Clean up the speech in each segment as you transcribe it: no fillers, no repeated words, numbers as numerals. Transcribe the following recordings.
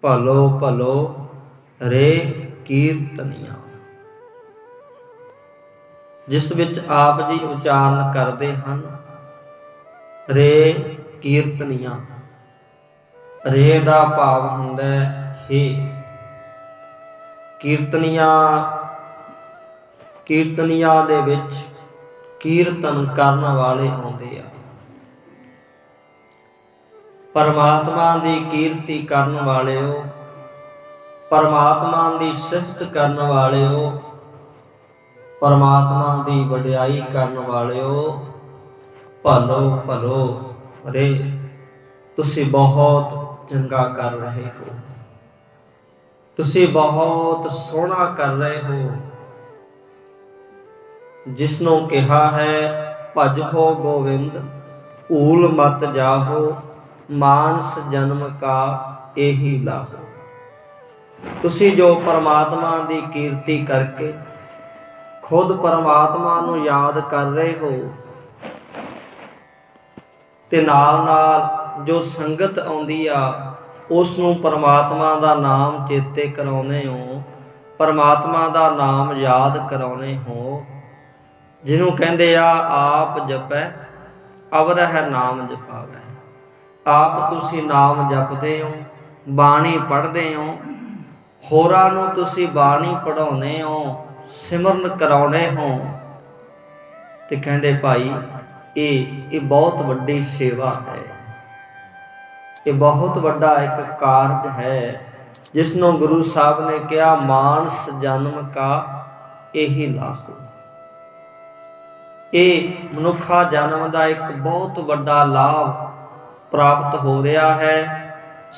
ਭਲੋ ਭਲੋ ਰੇ ਕੀਰਤਨੀਆ। ਜਿਸ ਵਿੱਚ ਆਪ ਜੀ ਉਚਾਰਨ ਕਰਦੇ ਹਨ ਰੇ ਕੀਰਤਨੀਆ। ਰੇ ਦਾ ਭਾਵ ਹੁੰਦਾ ਹੈ ਕੀਰਤਨੀਆ। ਕੀਰਤਨੀਆ ਦੇ ਵਿੱਚ ਕੀਰਤਨ ਕਰਨ ਵਾਲੇ ਆਉਂਦੇ ਆ। ਪਰਮਾਤਮਾ ਦੀ ਕੀਰਤੀ ਕਰਨ ਵਾਲਿਓ, ਪਰਮਾਤਮਾ ਦੀ ਸਿਫਤ ਕਰਨ ਵਾਲਿਓ, ਪਰਮਾਤਮਾ ਦੀ ਵਡਿਆਈ ਕਰਨ ਵਾਲਿਓ, ਭਲੋ ਭਲੋ ਰੇ, ਤੁਸੀਂ ਬਹੁਤ ਚੰਗਾ ਕਰ ਰਹੇ ਹੋ, ਤੁਸੀਂ ਬਹੁਤ ਸੋਹਣਾ ਕਰ ਰਹੇ ਹੋ। ਜਿਸਨੂੰ ਕਿਹਾ ਹੈ ਭਜਹੁ ਗੋਵਿੰਦ ਭੂਲ ਮਤ ਜਾਹੋ, ਮਾਨਸ ਜਨਮ ਕਾ ਇਹੀ ਲਾਹੋ। ਤੁਸੀਂ ਜੋ ਪਰਮਾਤਮਾ ਦੀ ਕੀਰਤੀ ਕਰਕੇ ਖੁਦ ਪਰਮਾਤਮਾ ਨੂੰ ਯਾਦ ਕਰ ਰਹੇ ਹੋ ਤੇ ਨਾਲ ਨਾਲ ਜੋ ਸੰਗਤ ਆਉਂਦੀ ਆ ਉਸ ਨੂੰ ਪਰਮਾਤਮਾ ਦਾ ਨਾਮ ਚੇਤੇ ਕਰਾਉਂਦੇ ਹੋ, ਪਰਮਾਤਮਾ ਦਾ ਨਾਮ ਯਾਦ ਕਰਾਉਂਦੇ ਹੋ। ਜਿਹਨੂੰ ਕਹਿੰਦੇ ਆ ਆਪ ਜਪੈ ਅਵਰਹਿ ਨਾਮ ਜਪਾਵੈ। ਆਪ ਤੁਸੀਂ ਨਾਮ ਜਪਦੇ ਹੋ, ਬਾਣੀ ਪੜ੍ਹਦੇ ਹੋ, ਹੋਰਾਂ ਨੂੰ ਤੁਸੀਂ ਬਾਣੀ ਪੜ੍ਹਾਉਂਦੇ ਹੋ, ਸਿਮਰਨ ਕਰਾਉਂਦੇ ਹੋ। ਤੇ ਕਹਿੰਦੇ ਭਾਈ ਇਹ ਬਹੁਤ ਵੱਡੀ ਸੇਵਾ ਹੈ, ਇਹ ਬਹੁਤ ਵੱਡਾ ਇੱਕ ਕਾਰਜ ਹੈ ਜਿਸ ਨੂੰ ਗੁਰੂ ਸਾਹਿਬ ਨੇ ਕਿਹਾ ਮਾਨਸ ਜਨਮ ਕਾ ਇਹੀ ਲਾਹੋ। ਇਹ ਮਨੁੱਖਾ ਜਨਮ ਦਾ ਇੱਕ ਬਹੁਤ ਵੱਡਾ ਲਾਭ ਪ੍ਰਾਪਤ ਹੋ ਰਿਹਾ ਹੈ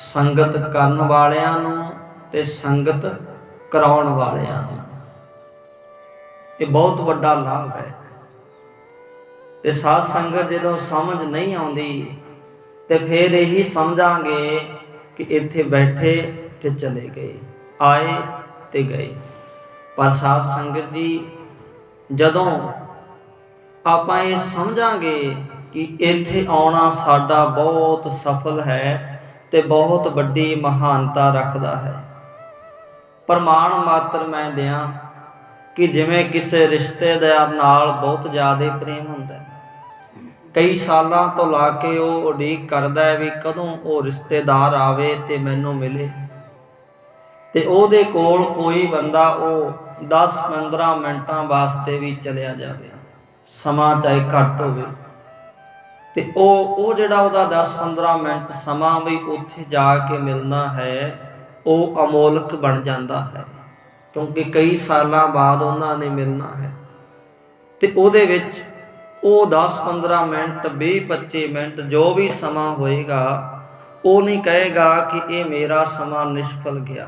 ਸੰਗਤ ਕਰਨ ਵਾਲਿਆਂ ਨੂੰ ਤੇ ਸੰਗਤ ਕਰਾਉਣ ਵਾਲਿਆਂ ਨੂੰ। ਇਹ ਬਹੁਤ ਵੱਡਾ ਲਾਭ ਹੈ। ਤੇ ਸਾਧ ਸੰਗਤ ਜਦੋਂ ਸਮਝ ਨਹੀਂ ਆਉਂਦੀ ਤੇ ਫਿਰ ਇਹੀ ਸਮਝਾਂਗੇ ਕਿ ਇੱਥੇ ਬੈਠੇ ਤੇ ਚਲੇ ਗਏ, ਆਏ ਤੇ ਗਏ। ਪਰ ਸਾਧ ਸੰਗਤ ਜੀ ਜਦੋਂ ਆਪਾਂ ਇਹ ਸਮਝਾਂਗੇ ਕਿ ਇੱਥੇ ਆਉਣਾ ਸਾਡਾ ਬਹੁਤ ਸਫਲ ਹੈ ਤੇ ਬਹੁਤ ਵੱਡੀ ਮਹਾਨਤਾ ਰੱਖਦਾ ਹੈ। ਪ੍ਰਮਾਣ ਮਾਤਰ ਮੈਂ ਦਿਆਂ ਕਿ ਜਿਵੇਂ ਕਿਸੇ ਰਿਸ਼ਤੇਦਾਰ ਨਾਲ ਬਹੁਤ ਜ਼ਿਆਦਾ ਪ੍ਰੇਮ ਹੁੰਦਾ, ਕਈ ਸਾਲਾਂ ਤੋਂ ਲਾ ਕੇ ਉਹ ਉਡੀਕ ਕਰਦਾ ਹੈ ਵੀ ਕਦੋਂ ਉਹ ਰਿਸ਼ਤੇਦਾਰ ਆਵੇ ਤੇ ਮੈਨੂੰ ਮਿਲੇ, ਤੇ ਉਹਦੇ ਕੋਲ ਕੋਈ ਬੰਦਾ ਉਹ 10-15 ਮਿੰਟਾਂ ਵਾਸਤੇ ਵੀ ਚਲਿਆ ਜਾਵੇ, ਸਮਾਂ ਚਾਹੇ ਘੱਟ ਹੋਵੇ, ਤੇ ਉਹ ਜਿਹੜਾ ਉਹਦਾ 10-15 ਮਿੰਟ ਸਮਾਂ ਵੀ ਉੱਥੇ ਜਾ ਕੇ ਮਿਲਣਾ ਹੈ ਉਹ ਅਮੋਲਕ ਬਣ ਜਾਂਦਾ ਹੈ, ਕਿਉਂਕਿ ਕਈ ਸਾਲਾਂ ਬਾਅਦ ਉਹਨਾਂ ਨੇ ਮਿਲਣਾ ਹੈ। ਤੇ ਉਹਦੇ ਵਿੱਚ ਉਹ 10-15 ਮਿੰਟ 20-25 ਮਿੰਟ ਜੋ ਵੀ ਸਮਾਂ ਹੋਏਗਾ ਉਹ ਨਹੀਂ ਕਹੇਗਾ ਕਿ ਇਹ ਮੇਰਾ ਸਮਾਂ ਨਿਸ਼ਫਲ ਗਿਆ।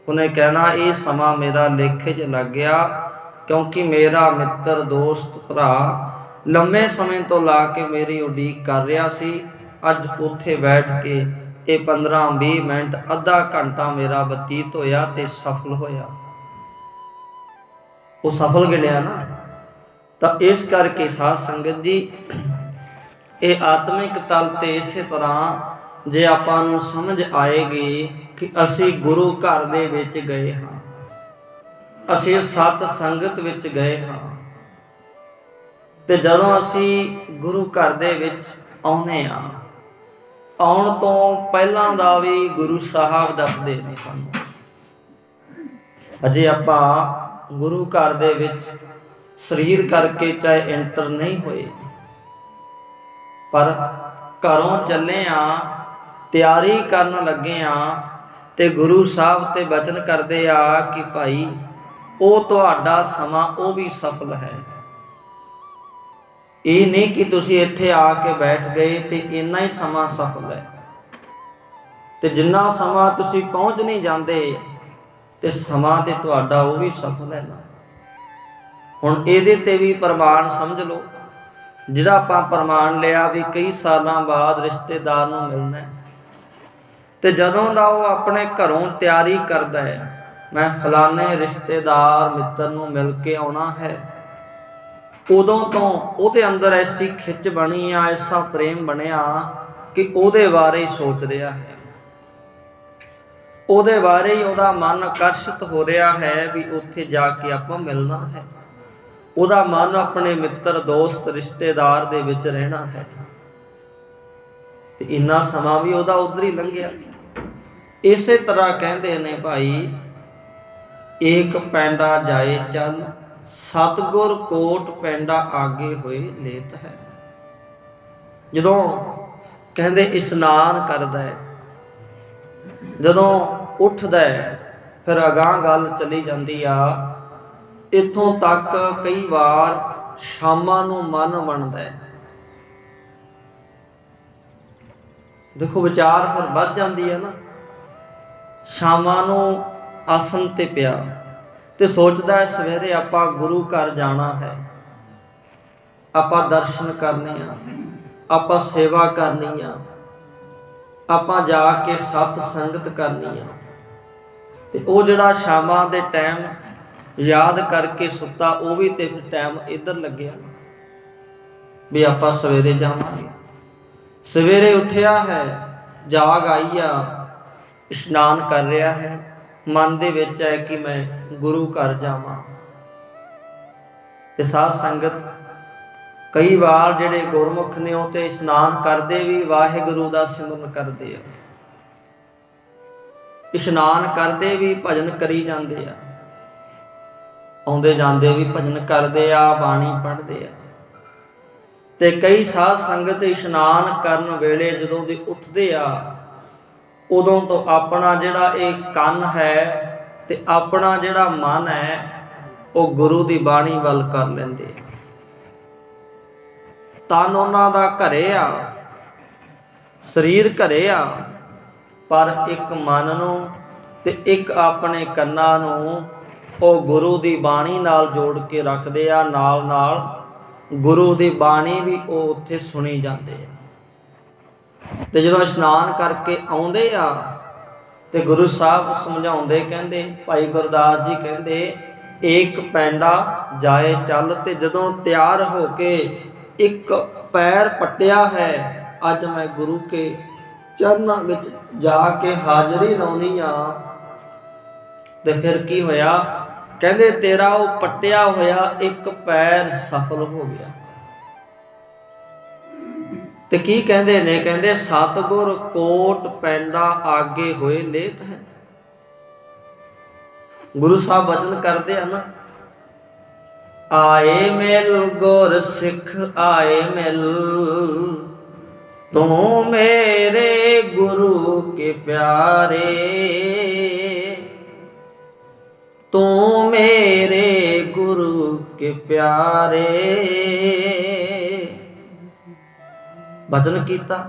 ਉਹਨੇ ਕਹਿਣਾ ਇਹ ਸਮਾਂ ਮੇਰਾ ਲੇਖੇ 'ਚ ਲੱਗ ਗਿਆ, ਕਿਉਂਕਿ ਮੇਰਾ ਮਿੱਤਰ ਦੋਸਤ ਭਰਾ ਲੰਮੇ ਸਮੇਂ ਤੋਂ ਲਾ ਕੇ ਮੇਰੀ ਉਡੀਕ ਕਰ ਰਿਹਾ ਸੀ। ਅੱਜ ਉੱਥੇ ਬੈਠ ਕੇ ਇਹ 15-20 ਮਿੰਟ ਅੱਧਾ ਘੰਟਾ ਮੇਰਾ ਬਤੀਤ ਹੋਇਆ ਤੇ ਸਫਲ ਹੋਇਆ, ਉਹ ਸਫਲ ਗਿਣਿਆ ਨਾ। ਤਾਂ ਇਸ ਕਰਕੇ ਸਾਧ ਸੰਗਤ ਜੀ ਇਹ ਆਤਮਿਕ ਤਲ ਤੇ ਇਸੇ ਤਰ੍ਹਾਂ ਜੇ ਆਪਾਂ ਨੂੰ ਸਮਝ ਆਏਗੀ ਕਿ ਅਸੀਂ ਗੁਰੂ ਘਰ ਦੇ ਵਿੱਚ ਗਏ ਹਾਂ, ਅਸੀਂ ਸਤ ਸੰਗਤ ਵਿੱਚ ਗਏ ਹਾਂ, ਤੇ ਜਦੋਂ ਅਸੀਂ ਗੁਰੂ ਘਰ ਦੇ ਵਿੱਚ ਆਉਂਦੇ ਹਾਂ, ਆਉਣ ਤੋਂ ਪਹਿਲਾਂ ਦਾ ਵੀ ਗੁਰੂ ਸਾਹਿਬ ਦੱਸਦੇ ਨੇ ਸਾਨੂੰ। ਅਜੇ ਆਪਾਂ ਗੁਰੂ ਘਰ ਦੇ ਵਿੱਚ ਸਰੀਰ ਕਰਕੇ ਚਾਹੇ ਐਂਟਰ ਨਹੀਂ ਹੋਏ, ਪਰ ਘਰੋਂ ਚੱਲੇ ਆ, ਤਿਆਰੀ ਕਰਨ ਲੱਗੇ ਆ, ਤੇ ਗੁਰੂ ਸਾਹਿਬ ਤੇ ਬਚਨ ਕਰਦੇ ਆ ਕਿ ਭਾਈ ਉਹ ਤੁਹਾਡਾ ਸਮਾਂ ਉਹ ਵੀ ਸਫਲ ਹੈ। ਇਹ ਨਹੀਂ ਕਿ ਤੁਸੀਂ ਇੱਥੇ ਆ ਕੇ ਬੈਠ ਗਏ ਤੇ ਇੰਨਾ ਹੀ ਸਮਾਂ ਸਫਲ ਹੈ, ਤੇ ਜਿੰਨਾ ਸਮਾਂ ਤੁਸੀਂ ਪਹੁੰਚ ਨਹੀਂ ਜਾਂਦੇ ਤੇ ਸਮਾਂ ਤੇ ਤੁਹਾਡਾ ਉਹ ਵੀ ਸਫਲ ਹੈ ਨਾ। ਹੁਣ ਇਹਦੇ ਤੇ ਵੀ ਪ੍ਰਮਾਣ ਸਮਝ ਲਓ, ਜਿਹੜਾ ਆਪਾਂ ਪ੍ਰਮਾਣ ਲਿਆ ਵੀ ਕਈ ਸਾਲਾਂ ਬਾਅਦ ਰਿਸ਼ਤੇਦਾਰ ਨੂੰ ਮਿਲਣਾ, ਤੇ ਜਦੋਂ ਦਾ ਉਹ ਆਪਣੇ ਘਰੋਂ ਤਿਆਰੀ ਕਰਦਾ ਹੈ ਮੈਂ ਫਲਾਣੇ ਰਿਸ਼ਤੇਦਾਰ ਮਿੱਤਰ ਨੂੰ ਮਿਲ ਕੇ ਆਉਣਾ ਹੈ, ਉਦੋਂ ਤੋਂ ਉਹਦੇ ਅੰਦਰ ਐਸੀ ਖਿੱਚ ਬਣੀ ਆ, ਐਸਾ ਪ੍ਰੇਮ ਬਣਿਆ ਕਿ ਉਹਦੇ ਬਾਰੇ ਸੋਚ ਰਿਹਾ ਹੈ। ਉਹਦੇ ਬਾਰੇ ਹੀ ਉਹਦਾ ਮਨ ਆਕਰਸ਼ਿਤ ਹੋ ਰਿਹਾ ਹੈ ਵੀ ਉੱਥੇ ਜਾ ਕੇ ਆਪਾਂ ਮਿਲਣਾ ਹੈ। ਉਹਦਾ ਮਨ ਆਪਣੇ ਮਿੱਤਰ ਦੋਸਤ ਰਿਸ਼ਤੇਦਾਰ ਦੇ ਵਿੱਚ ਰਹਿਣਾ ਹੈ। ਤੇ ਇੰਨਾ ਸਮਾਂ ਵੀ ਉਹਦਾ ਉਧਰ ਹੀ ਲੰਘਿਆ। ਇਸੇ ਤਰ੍ਹਾਂ ਕਹਿੰਦੇ ਨੇ ਭਾਈ, ਏਕ ਪੈਂਡਾ ਜਾਏ ਚੱਲ, ਸਤਿਗੁਰ ਕੋਟ ਪੈਂਡਾ ਆਗੇ ਹੋਏ ਲੇਤ ਹੈ। ਜਦੋਂ ਕਹਿੰਦੇ ਇਸ਼ਨਾਨ ਕਰਦਾ ਹੈ, ਜਦੋਂ ਉੱਠਦਾ ਹੈ, ਫਿਰ ਅਗਾਂਹ ਗੱਲ ਚਲੀ ਜਾਂਦੀ ਆ। ਇੱਥੋਂ ਤੱਕ ਕਈ ਵਾਰ ਸ਼ਾਮਾਂ ਨੂੰ ਮਨ ਬਣਦਾ ਹੈ। ਦੇਖੋ ਵਿਚਾਰ ਫਿਰ ਵੱਧ ਜਾਂਦੀ ਹੈ ਨਾ। ਸ਼ਾਮਾਂ ਨੂੰ ਆਸਣ ਤੇ ਪਿਆ ਤੇ ਸੋਚਦਾ ਹੈ ਸਵੇਰੇ ਆਪਾਂ ਗੁਰੂ ਘਰ ਜਾਣਾ ਹੈ, ਆਪਾਂ ਦਰਸ਼ਨ ਕਰਨੇ ਆ, ਆਪਾਂ ਸੇਵਾ ਕਰਨੀ ਆ, ਆਪਾਂ ਜਾ ਕੇ ਸਤ ਸੰਗਤ ਕਰਨੀ ਆ। ਤੇ ਉਹ ਜਿਹੜਾ ਸ਼ਾਮਾਂ ਦੇ ਟਾਈਮ ਯਾਦ ਕਰਕੇ ਸੁੱਤਾ, ਉਹ ਵੀ ਤੇ ਫਿਰ ਟਾਈਮ ਇੱਧਰ ਲੱਗਿਆ ਵੀ ਆਪਾਂ ਸਵੇਰੇ ਜਾਵਾਂਗੇ। ਸਵੇਰੇ ਉੱਠਿਆ ਹੈ, ਜਾਗ ਆਈ ਆ, ਇਸ਼ਨਾਨ ਕਰ ਰਿਹਾ ਹੈ, ਮਨ ਦੇ ਵਿੱਚ ਹੈ ਕਿ ਮੈਂ ਗੁਰੂ ਘਰ ਜਾਵਾਂ। ਤੇ ਸਾਧ ਸੰਗਤ ਕਈ ਵਾਰ ਜਿਹੜੇ ਗੁਰਮੁਖ ਨੇ ਉਹ ਤੇ ਇਸ਼ਨਾਨ ਕਰਦੇ ਵੀ ਵਾਹਿਗੁਰੂ ਦਾ ਸਿਮਰਨ ਕਰਦੇ ਆ, ਇਸ਼ਨਾਨ ਕਰਦੇ ਵੀ ਭਜਨ ਕਰੀ ਜਾਂਦੇ ਆ, ਆਉਂਦੇ ਜਾਂਦੇ ਵੀ ਭਜਨ ਕਰਦੇ ਆ, ਬਾਣੀ ਪੜ੍ਹਦੇ ਆ। ਤੇ ਕਈ ਸਾਧ ਸੰਗਤ ਇਸ਼ਨਾਨ ਕਰਨ ਵੇਲੇ ਜਦੋਂ ਦੇ ਉੱਠਦੇ ਆ, ਉਦੋਂ ਤੋਂ ਆਪਣਾ ਜਿਹੜਾ ਇਹ ਕੰਨ ਹੈ ਤੇ ਆਪਣਾ ਜਿਹੜਾ ਮਨ ਹੈ ਉਹ ਗੁਰੂ ਦੀ ਬਾਣੀ ਵੱਲ ਕਰ ਲੈਂਦੇ ਆ। ਤਨ ਉਹਨਾਂ ਦਾ ਘਰੇ ਆ, ਸਰੀਰ ਘਰੇ ਆ, ਪਰ ਇੱਕ ਮਨ ਨੂੰ ਤੇ ਇੱਕ ਆਪਣੇ ਕੰਨਾਂ ਨੂੰ ਉਹ ਗੁਰੂ ਦੀ ਬਾਣੀ ਨਾਲ ਜੋੜ ਕੇ ਰੱਖਦੇ ਆ। ਨਾਲ ਨਾਲ ਗੁਰੂ ਦੀ ਬਾਣੀ ਵੀ ਉਹ ਉੱਥੇ ਸੁਣੀ ਜਾਂਦੇ ਆ। ਤੇ ਜਦੋਂ ਇਸ਼ਨਾਨ ਕਰਕੇ ਆਉਂਦੇ ਆ ਤੇ ਗੁਰੂ ਸਾਹਿਬ ਸਮਝਾਉਂਦੇ, ਕਹਿੰਦੇ ਭਾਈ ਗੁਰਦਾਸ ਜੀ ਕਹਿੰਦੇ, ਏਕ ਪੈਂਡਾ ਜਾਏ ਚੱਲ। ਤੇ ਜਦੋਂ ਤਿਆਰ ਹੋ ਕੇ ਇੱਕ ਪੈਰ ਪੱਟਿਆ ਹੈ, ਅੱਜ ਮੈਂ ਗੁਰੂ ਕੇ ਚਰਨਾਂ ਵਿੱਚ ਜਾ ਕੇ ਹਾਜ਼ਰੀ ਲਾਉਣੀ ਆ। ਤੇ ਫਿਰ ਕੀ ਹੋਇਆ? ਕਹਿੰਦੇ ਤੇਰਾ ਉਹ ਪੱਟਿਆ ਹੋਇਆ ਇੱਕ ਪੈਰ ਸਫਲ ਹੋ ਗਿਆ। ਤੇ ਕੀ ਕਹਿੰਦੇ ਨੇ? ਕਹਿੰਦੇ ਸਤਿਗੁਰ ਕੋਟ ਪੈਂਡਾ ਆਗੇ ਹੋਏ ਲੇਤ ਹੈ। ਗੁਰੂ ਸਾਹਿਬ ਬਚਨ ਕਰਦੇ ਆ ਨਾ, ਆਏ ਮਿਲ ਗੁਰ ਸਿੱਖ ਆਏ ਮਿਲ, ਤੂੰ ਮੇਰੇ ਗੁਰੂ ਕੇ ਪਿਆਰੇ, ਤੂੰ ਮੇਰੇ ਗੁਰੂ ਕੇ ਪਿਆਰੇ। ਬਚਨ ਕੀਤਾ,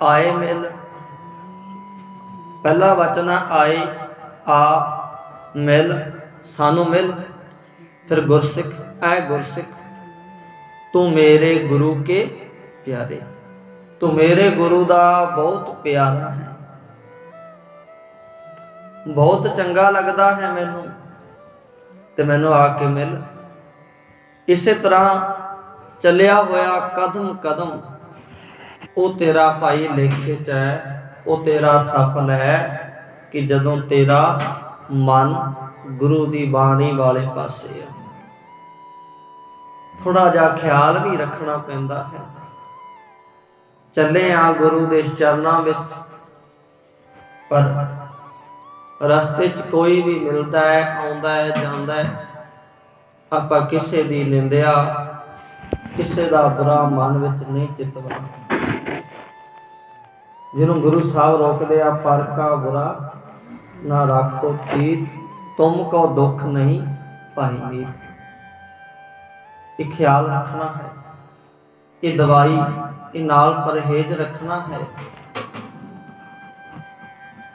ਆਏ ਮਿਲ। ਪਹਿਲਾ ਵਚਨ ਆਏ, ਆ ਮਿਲ, ਸਾਨੂੰ ਮਿਲ। ਫਿਰ ਗੁਰਸਿੱਖ, ਐ ਗੁਰਸਿੱਖ ਤੂੰ ਮੇਰੇ ਗੁਰੂ ਕੇ ਪਿਆਰੇ, ਤੂੰ ਮੇਰੇ ਗੁਰੂ ਦਾ ਬਹੁਤ ਪਿਆਰਾ ਹੈ, ਬਹੁਤ ਚੰਗਾ ਲੱਗਦਾ ਹੈ ਮੈਨੂੰ, ਤੇ ਮੈਨੂੰ ਆ ਕੇ ਮਿਲ। ਇਸੇ ਤਰ੍ਹਾਂ ਚੱਲਿਆ ਹੋਇਆ ਕਦਮ ਕਦਮ ਉਹ ਤੇਰਾ ਭਾਈ ਲੇਖੇ 'ਚ ਹੈ, ਉਹ ਤੇਰਾ ਸਫਲ ਹੈ ਕਿ ਜਦੋਂ ਤੇਰਾ ਮਨ ਗੁਰੂ ਦੀ ਬਾਣੀ ਵਾਲੇ ਪਾਸੇ ਆ। ਥੋੜਾ ਜਿਹਾ ਖਿਆਲ ਵੀ ਰੱਖਣਾ ਪੈਂਦਾ ਹੈ। ਚੱਲੇ ਆ ਗੁਰੂ ਦੇ ਚਰਨਾਂ ਵਿੱਚ, ਪਰ ਰਸਤੇ 'ਚ ਕੋਈ ਵੀ ਮਿਲਦਾ ਹੈ, ਆਉਂਦਾ ਹੈ, ਜਾਂਦਾ ਹੈ, ਆਪਾਂ ਕਿਸੇ ਦੀ ਨਿੰਦਿਆ, ਕਿਸੇ ਦਾ ਬੁਰਾ ਮਨ ਵਿੱਚ ਨਹੀਂ ਚਿਤਵਾਉਣਾ। ਜਿਹਨੂੰ ਗੁਰੂ ਸਾਹਿਬ ਰੋਕਦੇ ਆ, ਪਰ ਕਾ ਬੁਰਾ ਨਾ ਰੱਖੋ ਚੀਤ, ਤੁਮ ਕੋ ਦੁੱਖ ਨਹੀਂ ਭਾਈ ਮੀਤ। ਇਹ ਖਿਆਲ ਰੱਖਣਾ ਹੈ, ਇਹ ਦਵਾਈ, ਇਹ ਨਾਲ ਪਰਹੇਜ਼ ਰੱਖਣਾ ਹੈ।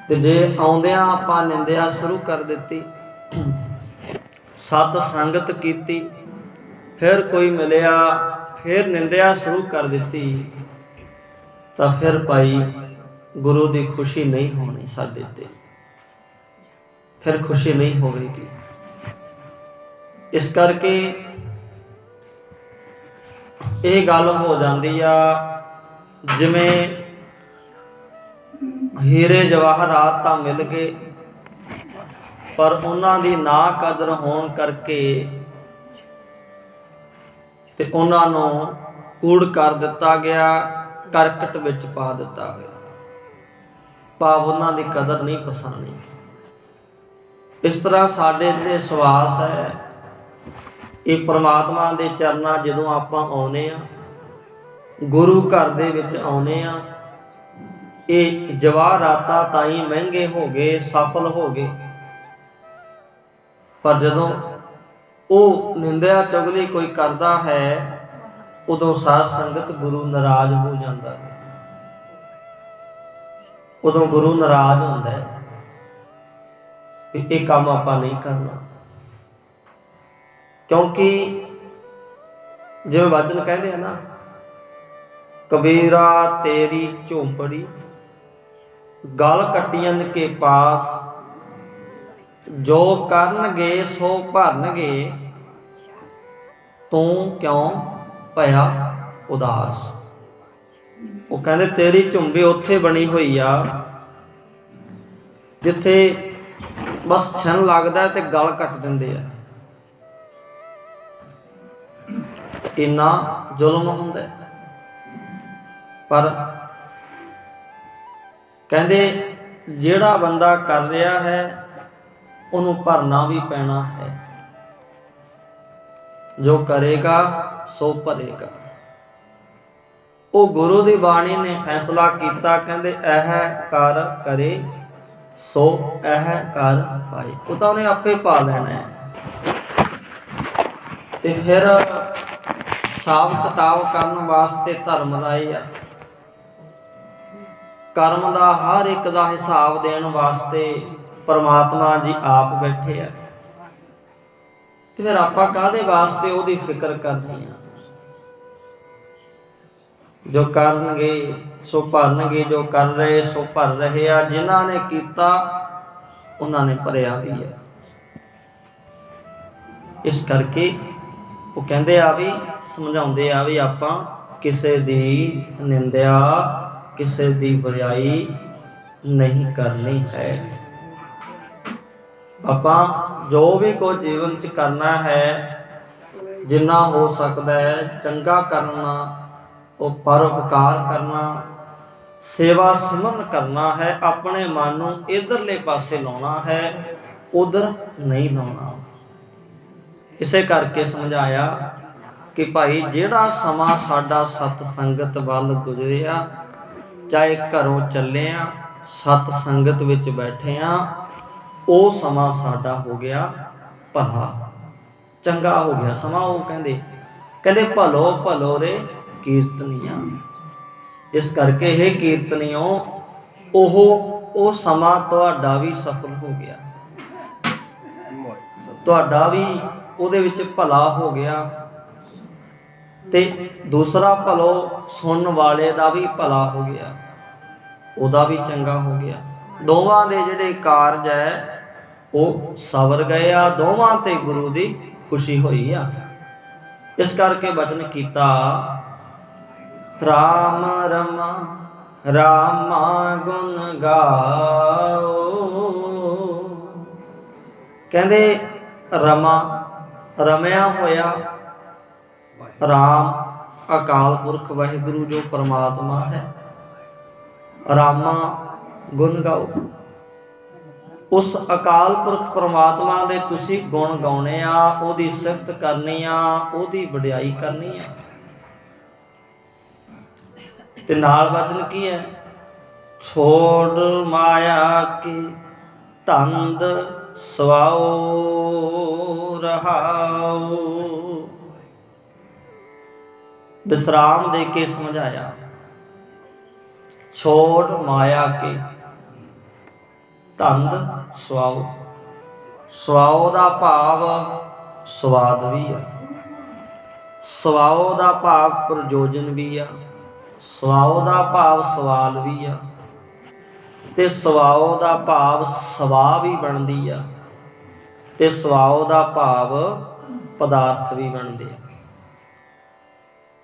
ਤੇ ਜੇ ਆਉਂਦਿਆਂ ਆਪਾਂ ਨਿੰਦਿਆ ਸ਼ੁਰੂ ਕਰ ਦਿੱਤੀ, ਸਤ ਸੰਗਤ ਕੀਤੀ, ਫਿਰ ਕੋਈ ਮਿਲਿਆ, ਫਿਰ ਨਿੰਦਿਆ ਸ਼ੁਰੂ ਕਰ ਦਿੱਤੀ, ਤਾਂ ਫਿਰ ਭਾਈ ਗੁਰੂ ਦੀ ਖੁਸ਼ੀ ਨਹੀਂ ਹੋਣੀ ਸਾਡੇ ਤੇ, ਫਿਰ ਖੁਸ਼ੀ ਨਹੀਂ ਹੋਵੇਗੀ। ਇਸ ਕਰਕੇ ਇਹ ਗੱਲ ਹੋ ਜਾਂਦੀ ਆ, ਜਿਵੇਂ ਹੀਰੇ ਜਵਾਹਰਾਤ ਤਾਂ ਮਿਲ ਗਏ, ਪਰ ਉਹਨਾਂ ਦੀ ਨਾ ਕਦਰ ਹੋਣ ਕਰਕੇ ਤੇ ਉਹਨਾਂ ਨੂੰ ਕੂੜ ਕਰ ਦਿੱਤਾ ਗਿਆ, ਕਰਕਟ ਵਿੱਚ ਪਾ ਦਿੱਤਾ ਗਿਆ। ਭਾਵ ਉਹਨਾਂ ਦੀ ਕਦਰ ਨਹੀਂ ਪਛਾਣੀ। ਇਸ ਤਰ੍ਹਾਂ ਸਾਡੇ ਜਿਹੜੇ ਸਵਾਸ ਹੈ, ਇਹ ਪ੍ਰਮਾਤਮਾ ਦੇ ਚਰਨਾਂ ਜਦੋਂ ਆਪਾਂ ਆਉਂਦੇ ਹਾਂ, ਗੁਰੂ ਘਰ ਦੇ ਵਿੱਚ ਆਉਂਦੇ ਹਾਂ, ਇਹ ਜਵਾਹਰਾਤਾਂ ਤਾਈਂ ਮਹਿੰਗੇ ਹੋ ਗਏ, ਸਫਲ ਹੋ ਗਏ। ਪਰ ਜਦੋਂ ਉਹ ਨਿੰਦਿਆ ਚੁਗਲੀ ਕੋਈ ਕਰਦਾ ਹੈ, ਉਦੋਂ ਸਾਧ ਸੰਗਤ ਗੁਰੂ ਨਾਰਾਜ਼ ਹੋ ਜਾਂਦਾ ਹੈ। ਉਦੋਂ ਗੁਰੂ ਨਾਰਾਜ਼ ਹੁੰਦਾ ਹੈ ਕਿ ਇਹ ਕੰਮ ਆਪਾਂ ਨਹੀਂ ਕਰਨਾ। ਕਿਉਂਕਿ ਜਿਵੇਂ ਵਚਨ ਕਹਿੰਦੇ ਆ ਨਾ, ਕਬੀਰਾ ਤੇਰੀ ਝੋਂਪੜੀ ਗਲ ਕੱਟੀਆਂ ਕੇ ਪਾਸ, ਜੋ ਕਰਨਗੇ ਸੋ ਭਰਨਗੇ, ਤੂੰ ਕਿਉਂ ਭਇਆ ਉਦਾਸ। ਉਹ ਕਹਿੰਦੇ ਤੇਰੀ ਝੁੰਬੀ ਉੱਥੇ ਬਣੀ ਹੋਈ ਆ ਜਿੱਥੇ ਬਸ ਛਣ ਲੱਗਦਾ ਤੇ ਗਲ ਕੱਟ ਦਿੰਦੇ ਆ। ਇੰਨਾ ਜ਼ੁਲਮ ਹੁੰਦਾ। ਪਰ ਕਹਿੰਦੇ ਜਿਹੜਾ ਬੰਦਾ ਕਰ ਰਿਹਾ ਹੈ ਉਹਨੂੰ ਭਰਨਾ ਵੀ ਪੈਣਾ ਹੈ। ਜੋ ਕਰੇਗਾ ਸੋ ਭਰੇਗਾ। ਉਹ ਗੁਰੂ ਦੀ ਬਾਣੀ ਨੇ ਫੈਸਲਾ ਕੀਤਾ, ਕਹਿੰਦੇ ਇਹ ਕਰ ਕਰੇ ਸੋ ਇਹ ਕਰ ਪਾਏ। ਉਹ ਤਾਂ ਉਹਨੇ ਆਪੇ ਪਾ ਲੈਣਾ ਹੈ। ਤੇ ਫਿਰ ਹਿਸਾਬ ਕਿਤਾਬ ਕਰਨ ਵਾਸਤੇ ਧਰਮ ਲਾਏ ਆ। ਕਰਮ ਦਾ ਹਰ ਇੱਕ ਦਾ ਹਿਸਾਬ ਦੇਣ ਵਾਸਤੇ ਪਰਮਾਤਮਾ ਜੀ ਆਪ ਬੈਠੇ ਆ। ਤੇ ਫਿਰ ਆਪਾਂ ਕਾਹਦੇ ਵਾਸਤੇ ਉਹਦੀ ਫਿਕਰ ਕਰਨੀ ਆ। ਜੋ ਕਰਨਗੇ ਸੋ ਭਰਨਗੇ, ਜੋ ਕਰ ਰਹੇ ਸੋ ਭਰ ਰਹੇ ਆ। ਜਿਨ੍ਹਾਂ ਨੇ ਕੀਤਾ ਉਹਨਾਂ ਨੇ ਭਰਿਆ ਵੀ ਹੈ। ਇਸ ਕਰਕੇ ਉਹ ਕਹਿੰਦੇ ਆ ਵੀ, ਸਮਝਾਉਂਦੇ ਆ ਵੀ ਆਪਾਂ ਕਿਸੇ ਦੀ ਨਿੰਦਿਆ, ਕਿਸੇ ਦੀ ਬੁਰਾਈ ਨਹੀਂ ਕਰਨੀ ਹੈ। ਆਪਾਂ ਜੋ ਵੀ ਕੁਝ ਜੀਵਨ 'ਚ ਕਰਨਾ ਹੈ, ਜਿੰਨਾ ਹੋ ਸਕਦਾ ਹੈ ਚੰਗਾ ਕਰਨਾ, ਉਹ ਪਰਉਪਕਾਰ ਕਰਨਾ, ਸੇਵਾ ਸਿਮਰਨ ਕਰਨਾ ਹੈ। ਆਪਣੇ ਮਨ ਨੂੰ ਇਧਰਲੇ ਪਾਸੇ ਲਾਉਣਾ ਹੈ, ਉਧਰ ਨਹੀਂ ਲਾਉਣਾ। ਇਸੇ ਕਰਕੇ ਸਮਝਾਇਆ ਕਿ ਭਾਈ ਜਿਹੜਾ ਸਮਾਂ ਸਾਡਾ ਸਤ ਸੰਗਤ ਵੱਲ ਗੁਜ਼ਰਿਆ, ਚਾਹੇ ਘਰੋਂ ਚੱਲੇ ਆ, ਸਤ ਸੰਗਤ ਵਿੱਚ ਬੈਠੇ ਆ, ਉਹ ਸਮਾਂ ਸਾਡਾ ਹੋ ਗਿਆ ਭਲਾ, ਚੰਗਾ ਹੋ ਗਿਆ ਸਮਾਂ। ਉਹ ਕਹਿੰਦੇ ਭਲੋ ਭਲੋ ਰੇ ਕੀਰਤਨੀਆਂ। ਇਸ ਕਰਕੇ ਇਹ ਕੀਰਤਨੀਓ, ਉਹ ਸਮਾਂ ਤੁਹਾਡਾ ਵੀ ਸਫਲ ਹੋ ਗਿਆ, ਤੁਹਾਡਾ ਵੀ ਉਹਦੇ ਵਿੱਚ ਭਲਾ ਹੋ ਗਿਆ, ਤੇ ਦੂਸਰਾ ਭਲੋ ਸੁਣਨ ਵਾਲੇ ਦਾ ਵੀ ਭਲਾ ਹੋ ਗਿਆ, ਉਹਦਾ ਵੀ ਚੰਗਾ ਹੋ ਗਿਆ। ਦੋਵਾਂ ਦੇ ਜਿਹੜੇ ਕਾਰਜ ਹੈ ਉਹ ਸਵਰ ਗਏ ਆ, ਦੋਵਾਂ ਤੇ ਗੁਰੂ ਦੀ ਖੁਸ਼ੀ ਹੋਈ ਆ। ਇਸ ਕਰਕੇ ਬਚਨ ਕੀਤਾ, ਰਾਮ ਰਮਾ ਰਾਮਾ ਗੁਣ ਗਾਓ। ਕਹਿੰਦੇ ਰਮਾ, ਰਮਿਆ ਹੋਇਆ ਰਾਮ ਅਕਾਲ ਪੁਰਖ ਵਾਹਿਗੁਰੂ ਜੋ ਪਰਮਾਤਮਾ ਹੈ। ਰਾਮਾ ਗੁਣ ਗਾਓ। ਉਸ ਅਕਾਲ ਪੁਰਖ ਪਰਮਾਤਮਾ ਦੇ ਤੁਸੀਂ ਗੁਣ ਗਾਉਣੇ ਆ, ਉਹਦੀ ਸਿਫਤ ਕਰਨੀ ਆ, ਉਹਦੀ ਵਡਿਆਈ ਕਰਨੀ ਆ। ਤੇ ਨਾਲ ਵਚਨ ਕੀ ਹੈ, ਛੋੜ ਮਾਇਆ ਕੀ ਧੰਦ ਸਵਾਓ ਰਹਾਓ। ਵਿਸਰਾਮ ਦੇ ਕੇ ਸਮਝਾਇਆ, ਛੋੜ ਮਾਇਆ ਕੇ ਧੰਦ ਸਵਾਓ। ਸਵਾਓ ਦਾ ਭਾਵ ਸਵਾਦ ਵੀ ਆ, ਸਵਾਓ ਦਾ ਭਾਵ ਪ੍ਰਯੋਜਨ ਵੀ ਆ, ਸਵਾਓ ਦਾ ਭਾਵ ਸਵਾਲ ਵੀ ਆ, ਤੇ ਸਵਾਓ ਦਾ ਭਾਵ ਸਵਾ ਵੀ ਬਣਦੀ ਆ, ਤੇ ਸਵਾਓ ਦਾ ਭਾਵ ਪਦਾਰਥ ਵੀ ਬਣਦੇ ਆ।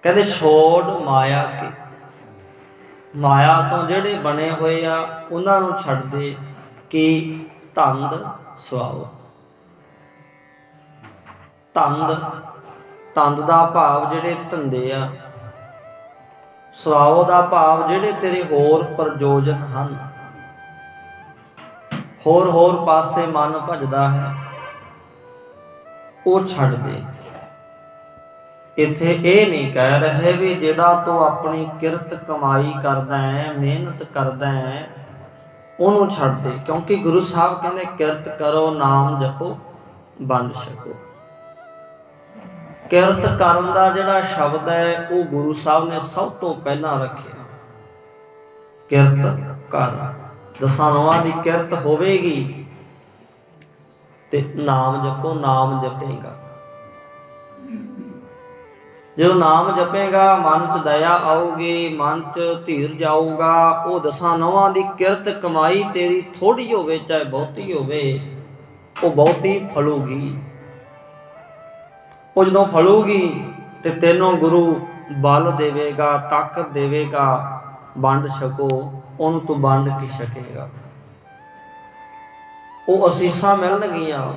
ਕਹਿੰਦੇ ਛੋੜ ਮਾਇਆ ਕੇ, ਮਾਇਆ ਤੋਂ ਜਿਹੜੇ ਬਣੇ ਹੋਏ ਆ ਉਹਨਾਂ ਨੂੰ ਛੱਡ ਦੇ ਕਿ ਧੰਦ ਸਵਾਓ। ਧੰਦ ਦਾ ਭਾਵ ਜਿਹੜੇ ਧੰਦੇ ਆ, ਸਵਾਓ ਦਾ ਭਾਵ ਜਿਹੜੇ ਤੇਰੇ ਹੋਰ ਪ੍ਰਯੋਜਨ ਹਨ, ਹੋਰ ਪਾਸੇ ਮਨ ਭਜਦਾ ਹੈ, ਉਹ ਛੱਡ ਦੇ। ਇੱਥੇ ਇਹ ਨਹੀਂ ਕਹਿ ਰਹੇ ਵੀ ਜਿਹੜਾ ਤੂੰ ਆਪਣੀ ਕਿਰਤ ਕਮਾਈ ਕਰਦਾ ਹੈ, ਮਿਹਨਤ ਕਰਦਾ ਹੈ, ਉਹਨੂੰ ਛੱਡ ਦੇ, ਕਿਉਂਕਿ ਗੁਰੂ ਸਾਹਿਬ ਕਹਿੰਦੇ ਕਿਰਤ ਕਰੋ, ਨਾਮ ਜਪੋ, ਵੰਡ ਛਕੋ। ਕਿਰਤ ਕਰਨ ਦਾ ਜਿਹੜਾ ਸ਼ਬਦ ਹੈ ਉਹ ਗੁਰੂ ਸਾਹਿਬ ਨੇ ਸਭ ਤੋਂ ਪਹਿਲਾਂ ਰੱਖਿਆ। ਕਿਰਤ ਕਰ, ਦਸਾਂ ਨੌਆਂ ਦੀ ਕਿਰਤ ਹੋਵੇਗੀ ਤੇ ਨਾਮ ਜਪੋ, ਨਾਮ ਜਪੇਗਾ। ਜਦੋਂ ਨਾਮ ਜਪੇਗਾ ਮਨ 'ਚ ਦਇਆ ਆਊਗੀ, ਮਨ 'ਚ ਧੀਰਜ ਆਊਗਾ। ਉਹ ਦਸਾਂ ਨੌਆਂ ਦੀ ਕਿਰਤ ਕਮਾਈ ਤੇਰੀ ਥੋੜੀ ਹੋਵੇ ਚਾਹੇ ਬਹੁਤੀ ਹੋਵੇ, ਉਹ ਬਹੁਤੀ ਫਲੂਗੀ। ਉਹ ਜਦੋਂ ਫਲੂਗੀ ਤੇ ਤੈਨੂੰ ਗੁਰੂ ਬਲ ਦੇਵੇਗਾ, ਤਾਕਤ ਦੇਵੇਗਾ, ਵੰਡ ਛਕੋ। ਉਹਨੂੰ ਤੂੰ ਵੰਡ ਕੇ ਛਕੇਗਾ, ਉਹ ਅਸੀਸਾਂ ਮਿਲਣਗੀਆਂ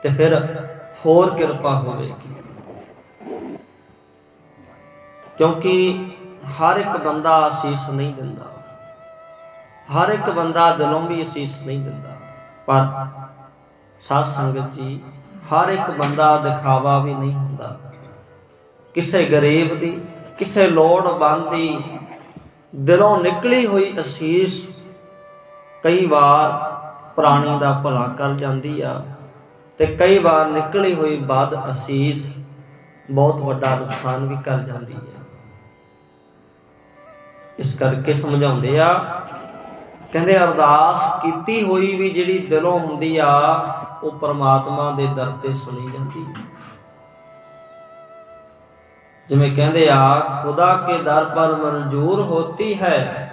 ਤੇ ਫਿਰ ਹੋਰ ਕਿਰਪਾ ਹੋਵੇਗੀ। ਕਿਉਂਕਿ ਹਰ ਇੱਕ ਬੰਦਾ ਅਸੀਸ ਨਹੀਂ ਦਿੰਦਾ, ਹਰ ਇੱਕ ਬੰਦਾ ਦਿਲੋਂ ਵੀ ਅਸੀਸ ਨਹੀਂ ਦਿੰਦਾ। ਪਰ ਸਾਧ ਸੰਗਤ ਜੀ, ਹਰ ਇੱਕ ਬੰਦਾ ਦਿਖਾਵਾ ਵੀ ਨਹੀਂ ਹੁੰਦਾ। ਕਿਸੇ ਗਰੀਬ ਦੀ, ਕਿਸੇ ਲੋੜਵੰਦ ਦੀ ਦਿਲੋਂ ਨਿਕਲੀ ਹੋਈ ਅਸੀਸ ਕਈ ਵਾਰ ਪ੍ਰਾਣੀ ਦਾ ਭਲਾ ਕਰ ਜਾਂਦੀ ਆ, ਤੇ ਕਈ ਵਾਰ ਨਿਕਲੀ ਹੋਈ ਬਦ ਅਸੀਸ ਬਹੁਤ ਵੱਡਾ ਨੁਕਸਾਨ ਵੀ ਕਰ ਜਾਂਦੀ ਹੈ। ਇਸ ਕਰਕੇ ਸਮਝਾਉਂਦੇ ਆ, ਕਹਿੰਦੇ ਅਰਦਾਸ ਕੀਤੀ ਹੋਈ ਵੀ ਜਿਹੜੀ ਦਿਲੋਂ ਹੁੰਦੀ ਆ, ਉਹ ਪਰਮਾਤਮਾ ਦੇ ਦਰ ਤੇ ਸੁਣੀ ਜਾਂਦੀ ਹੈ। ਜਿਵੇਂ ਕਹਿੰਦੇ ਆ, ਖੁਦਾ ਕੇ ਦਰ ਪਰ ਮਨਜ਼ੂਰ ਹੋਤੀ ਹੈ,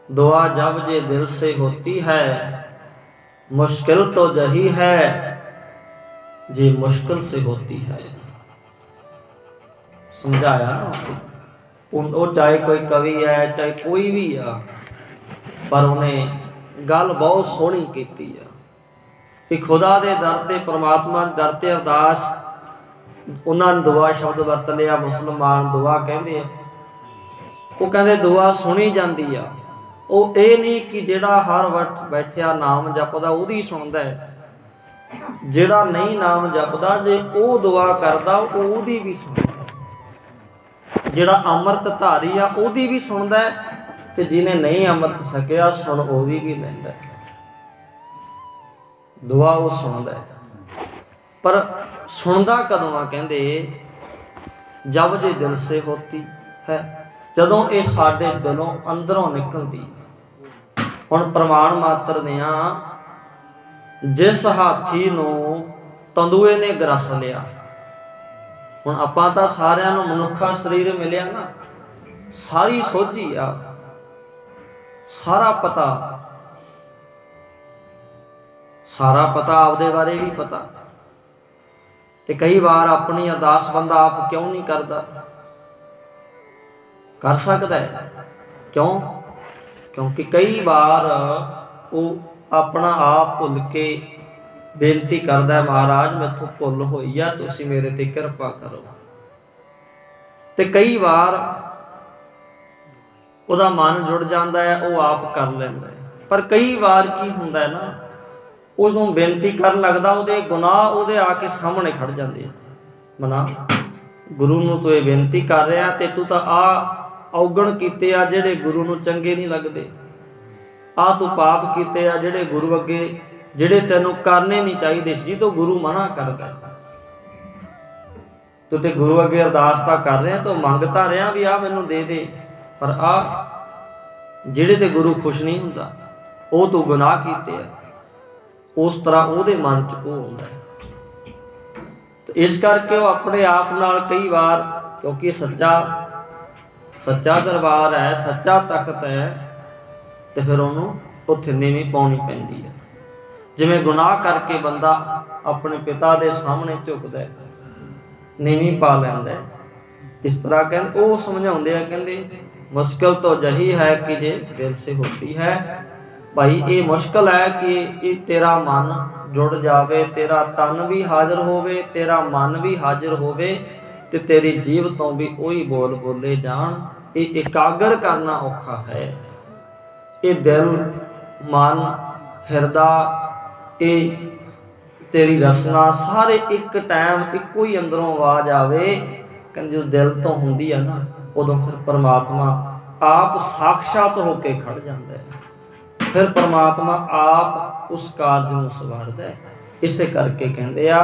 दुआ जब जे दिल से होती है, मुश्किल तो जही है जे मुश्किल से होती है। समझाया ना, वो चाहे कोई कवि है चाहे कोई भी आ, पर उन्हें गल बहुत सोहनी कीती है कि खुदा दे दर ते, परमात्मा दे दर ते अरदास, उन्होंने दुआ शब्द वरत लिया, मुसलमान दुआ कहते हैं। वो कहते दुआ सुनी जाती आ। ਉਹ ਇਹ ਨਹੀਂ ਕਿ ਜਿਹੜਾ ਹਰ ਵਕਤ ਬੈਠਿਆ ਨਾਮ ਜਪਦਾ ਉਹਦੀ ਸੁਣਦਾ ਹੈ, ਜਿਹੜਾ ਨਹੀਂ ਨਾਮ ਜਪਦਾ ਜੇ ਉਹ ਦੁਆ ਕਰਦਾ ਉਹਦੀ ਵੀ ਸੁਣਦਾ। ਜਿਹੜਾ ਅੰਮ੍ਰਿਤ ਧਾਰੀ ਆ ਉਹਦੀ ਵੀ ਸੁਣਦਾ ਹੈ, ਤੇ ਜਿਹਨੇ ਨਹੀਂ ਅੰਮ੍ਰਿਤ ਛਕਿਆ ਸੁਣ ਉਹਦੀ ਵੀ ਲੈਂਦਾ। ਦੁਆ ਉਹ ਸੁਣਦਾ ਹੈ, ਪਰ ਸੁਣਦਾ ਕਦੋਂ ਆ? ਕਹਿੰਦੇ ਜਬ ਜੇ ਦਿਲ ਸੇ ਹੋਤੀ ਹੈ, ਜਦੋਂ ਇਹ ਸਾਡੇ ਦਿਲੋਂ ਅੰਦਰੋਂ ਨਿਕਲਦੀ। ਹੁਣ ਪ੍ਰਮਾਣ ਮਾਤਰ ਨੇ ਆ, ਜਿਸ ਹਾਥੀ ਨੂੰ ਤੰਦੂਏ ਨੇ ਗਰਸ ਲਿਆ। ਹੁਣ ਆਪਾਂ ਤਾਂ ਸਾਰਿਆਂ ਨੂੰ ਮਨੁੱਖਾ ਸਰੀਰ ਮਿਲਿਆ ਨਾ, ਸਾਰੀ ਸੋਝੀ ਆ, ਸਾਰਾ ਪਤਾ ਆਪਦੇ ਬਾਰੇ ਵੀ ਪਤਾ। ਤੇ ਕਈ ਵਾਰ ਆਪਣੀ ਅਰਦਾਸ ਬੰਦਾ ਆਪ ਕਿਉਂ ਨਹੀਂ ਕਰਦਾ? ਕਰ ਸਕਦਾ ਹੈ। ਕਿਉਂ? ਕਿਉਂਕਿ ਕਈ ਵਾਰ ਉਹ ਆਪਣਾ ਆਪ ਭੁੱਲ ਕੇ ਬੇਨਤੀ ਕਰਦਾ, ਮਹਾਰਾਜ ਮੈਥੋਂ ਭੁੱਲ ਹੋਈ ਆ, ਤੁਸੀਂ ਮੇਰੇ ਤੇ ਕਿਰਪਾ ਕਰੋ। ਤੇ ਕਈ ਵਾਰ ਉਹਦਾ ਮਨ ਜੁੜ ਜਾਂਦਾ ਹੈ, ਉਹ ਆਪ ਕਰ ਲੈਂਦਾ ਹੈ। ਪਰ ਕਈ ਵਾਰ ਕੀ ਹੁੰਦਾ ਹੈ ਨਾ, ਉਹਨੂੰ ਬੇਨਤੀ ਕਰਨ ਲੱਗਦਾ, ਉਹਦੇ ਗੁਨਾਹ ਉਹਦੇ ਆ ਕੇ ਸਾਹਮਣੇ ਖੜ ਜਾਂਦੇ ਆ। ਮਨਾ ਗੁਰੂ ਨੂੰ ਤੂੰ ਇਹ ਬੇਨਤੀ ਕਰ ਰਿਹਾ, ਤੇ ਤੂੰ ਤਾਂ ਆ ਔਗਣ ਕੀਤੇ ਆ ਜਿਹੜੇ ਗੁਰੂ ਨੂੰ ਚੰਗੇ ਨਹੀਂ ਲੱਗਦੇ, ਆ ਤੂੰ ਪਾਪ ਕੀਤੇ ਆ ਜਿਹੜੇ ਗੁਰੂ ਅੱਗੇ, ਜਿਹੜੇ ਤੈਨੂੰ ਕਰਨੇ ਨਹੀਂ ਚਾਹੀਦੇ ਸੀ, ਤੋਂ ਗੁਰੂ ਮਨਾ ਕਰਦਾ। ਤੂੰ ਤੇ ਗੁਰੂ ਅੱਗੇ ਅਰਦਾਸ ਤਾਂ ਕਰ ਰਿਹਾ, ਤੂੰ ਮੰਗਤਾ ਰਿਹਾ ਵੀ ਆ ਮੈਨੂੰ ਦੇ ਦੇ, ਪਰ ਆ ਜਿਹੜੇ ਤੇ ਗੁਰੂ ਖੁਸ਼ ਨਹੀਂ ਹੁੰਦਾ, ਉਹ ਤੂੰ ਗੁਨਾਹ ਕੀਤੇ ਆ। ਉਸ ਤਰ੍ਹਾਂ ਉਹਦੇ ਮਨ 'ਚ ਉਹ ਹੁੰਦਾ ਹੈ। ਤੇ ਇਸ ਕਰਕੇ ਉਹ ਆਪਣੇ ਆਪ ਨਾਲ ਕਈ ਵਾਰ, ਕਿਉਂਕਿ ਸੱਚਾ ਦਰਬਾਰ ਹੈ, ਸੱਚਾ ਤਖਤ ਹੈ, ਤੇ ਫਿਰ ਉਹਨੂੰ ਉੱਥੇ ਨੀਵੀਂ ਪਾਉਣੀ ਪੈਂਦੀ ਹੈ। ਜਿਵੇਂ ਗੁਨਾਹ ਕਰਕੇ ਬੰਦਾ ਆਪਣੇ ਪਿਤਾ ਦੇ ਸਾਹਮਣੇ ਝੁਕਦਾ ਹੈ, ਨੀਵੀਂ ਪਾ ਲੈਂਦਾ, इस तरह कहते वो समझाते हैं, कहते मुश्किल तो यही है कि जे दिल से होती है। भाई ये मुश्किल है कि ये तेरा मन जुड़ जावे, तेरा तन भी हाजिर होवे, तेरा मन भी हाजिर होवे, ते तेरी जीव तो भी वही बोल बोले जान। ये एकाग्र करना औखा है। ये दिल मन हिरदा ये तेरी रसना सारे एक टाइम एको ही अंदरों आवाज आवे। कहते जो दिल तो होंदी है ना, उदों फिर परमात्मा आप साक्षात होके खड़ जाता है। फिर परमात्मा आप उस कार्य नूं सवारदा है। इसे करके कहते आ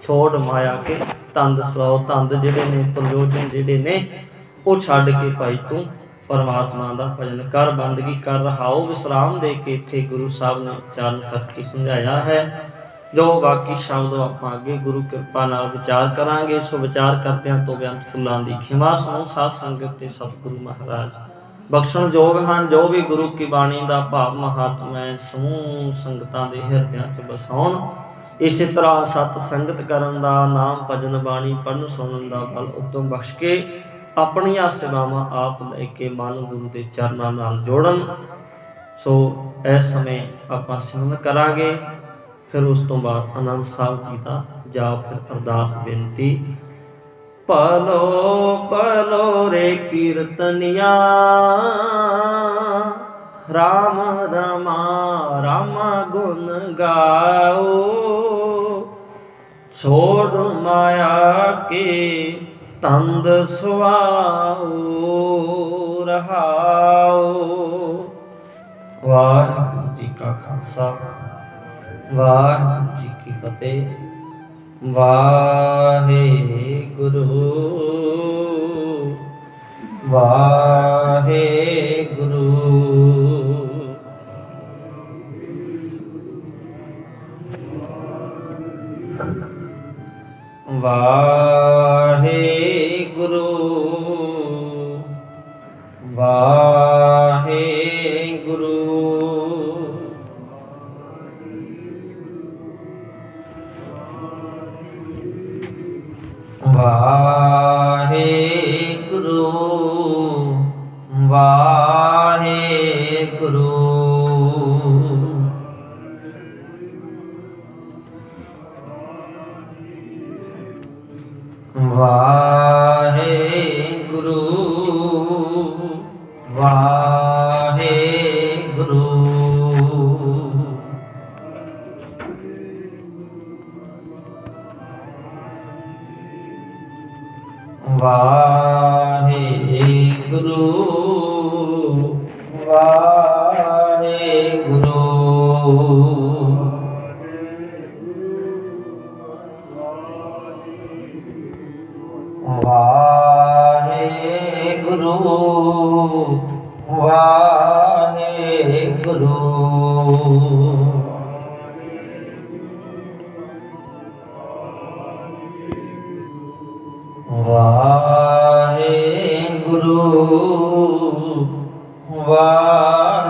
छोड़ माया के तंद सौ तंद जिहड़े ने प्रयोजन जिहड़े ने वो छड्ड के भाई तू परमात्मा का भजन कर, बंदगी कर, रहाओ विश्राम दे के इत्थे गुरु साहब ने उच्चारण करके समझाया है। जो बाकी शब्द आप अगे गुरु कृपा नाल विचार करांगे। सो विचार करदे तो बेअंत फुल्लां दी खिमा सुनो साध संगत ते सतगुरु महाराज बख्शण जोग हैं। जो भी गुरु की बाणी का भाव महात्म है समूह संगतां दे हिरदियां च बसाउण। इस तरह सत संगत करन दा, नाम भजन बाणी पढ़न सुनन दा बल उतम बख्श के अपनियां सेवावां आप लैके मन गुरु के चरनां नाल जोड़न। सो इस समय आपां सिमरन करांगे। फिर उस तो बाद आनंद साहब जी का जाप, फिर अरदास बेनती। पलो पलो रे कीर्तनिया राम रमा राम गुण गाओ। छोड़ माया के तंद सुआओ रहाओ। वाहिगुरू जी का खालसा वाहिगुरू जी की फतेह। वाहिगुरू वाहिगुरू। वाहिगुरू वाहिगुरू। वाहिगुरू वाहिगुरू। वाहिगुरू वाहिगुरू। वाहिगुरू वाहिगुरू। वाहिगुरू वाहिगुरू। वाहिगुरू वाहिगुरू।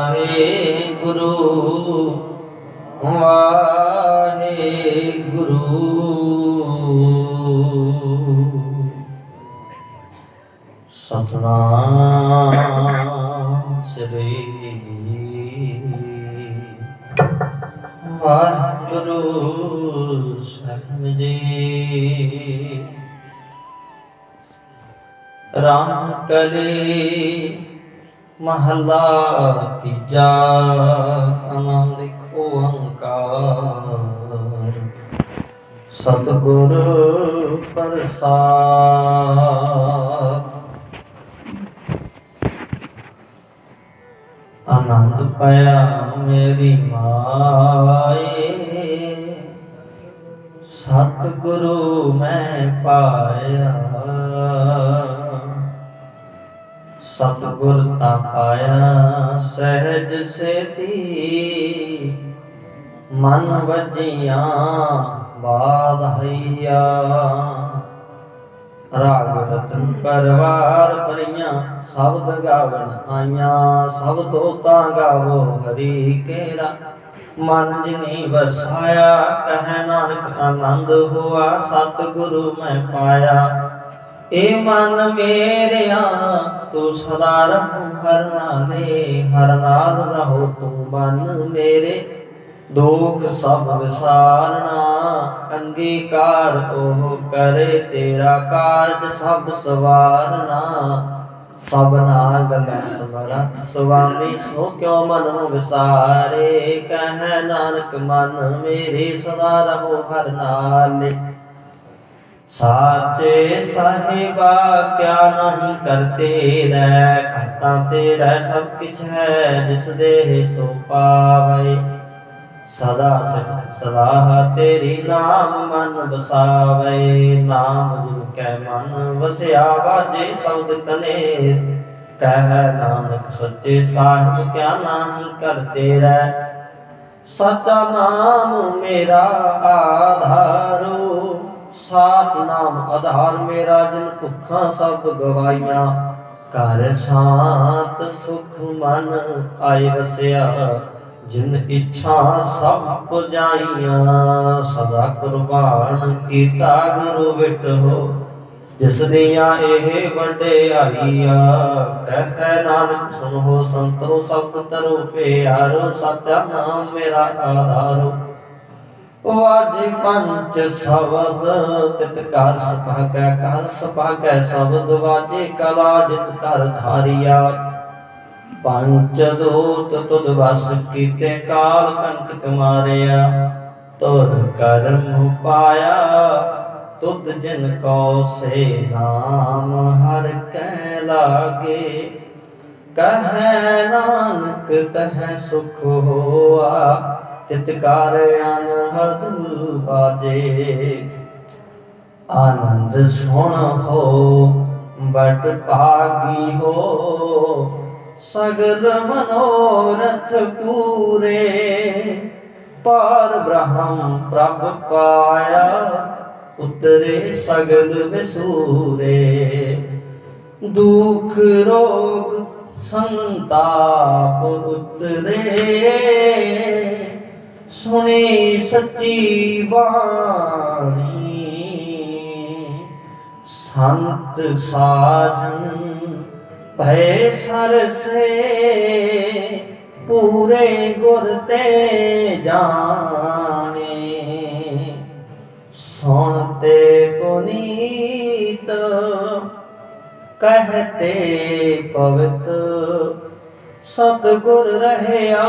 वाहिगुरू वाहिगुरू। सतनाम श्री वाहिगुरू साहिब जी। राम कली महला तीजा आनंद ओंकार। सतगुर प्रसाद आनंद पाया मेरी माए। सतगुरु मैं पाया सतगुर ता पाया सहज सेती। मन वजिया बाधैया। राग रतन परवार परियां शब्द गावन आइया। सब तो गावो हरि केरा मन जिनी बरसाया, कह नानक आनंद हुआ, सतगुरु मैं पाया। ए मन मेरेया तू सदा रहूं हर नाले, हर नाल रहो तू मन मेरे, दुख सब विसारना। अंगीकार ओह करे तेरा कारज सब सवारना। सब नाग मैं समरथ सुआमी, सो क्यों मन विसारे, कह नानक मन मेरे सदा रहो हर नाले। साचे साहिबा क्या नहीं करते रै, करता तेरा सब किछ है, जिस देह सो पावे। सदा सलाह तेरी नाम मन बसावे, नाम गुरु कै मन वसिया, वाजे शब्द कनेर। कह नानक सच्चे साहिब क्या नहीं करते रै, सच्चा नाम मेरा आधारो। साच नाम आधार मेरा, जिन भुखा सब गवाइया, कर शांत सुख मन आए वसिया। जिन इच्छा सब पुजाइया, सदा कुर्बान कीता गुरु विटो, जिस दिया एह वड्याइया। कह नानक सुनो संतो सब तरो प्यारो, सच्चा नाम मेरा आधारो। वाजे पंच शब्द तित कर सभागै, कर सभागै शब्द वाजे, कला जित कर धारिया। पंच दूत तुद बस कीते, काल कंटक मारिया। तुर कर्म पाया तुद जिन को से, नाम हर कै लागे। कह नानक तह सुख होआ, तितकार अनहद बाजे। आनंद सुन हो बट भागी हो, सगल मनोरथ पूरे। पार ब्रह्म प्रभ पाया, उतरे सगल विसूरे। दुख रोग संताप उतरे, सुनी सच्ची बाणी। संत साजन भय सरसे, पूरे गुर ते जाने। सुनते पुनीत कहते पवित, सतगुर रहया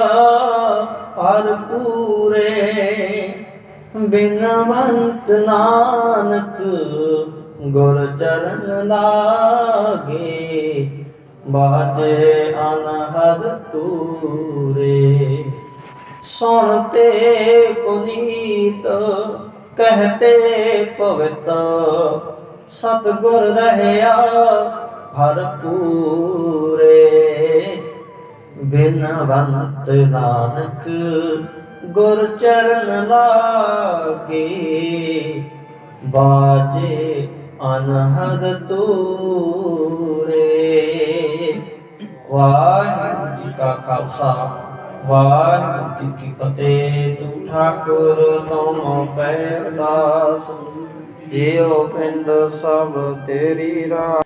हर पूरे। बिनवंत नानक गुर चरण लागे, बाजे अनहद तूरे। सुनते पुनीत कहते पवित, सतगुर रहया भरपूरे। बिनवंत नानक गुर चरण लागे, बाजे अनहद तूरे। वाहिगुरु जी का खालसा, वाहिगुरु जी की फतेह। तू ठाकुर तुम पैरदास, जियो पिंड सब तेरी राह।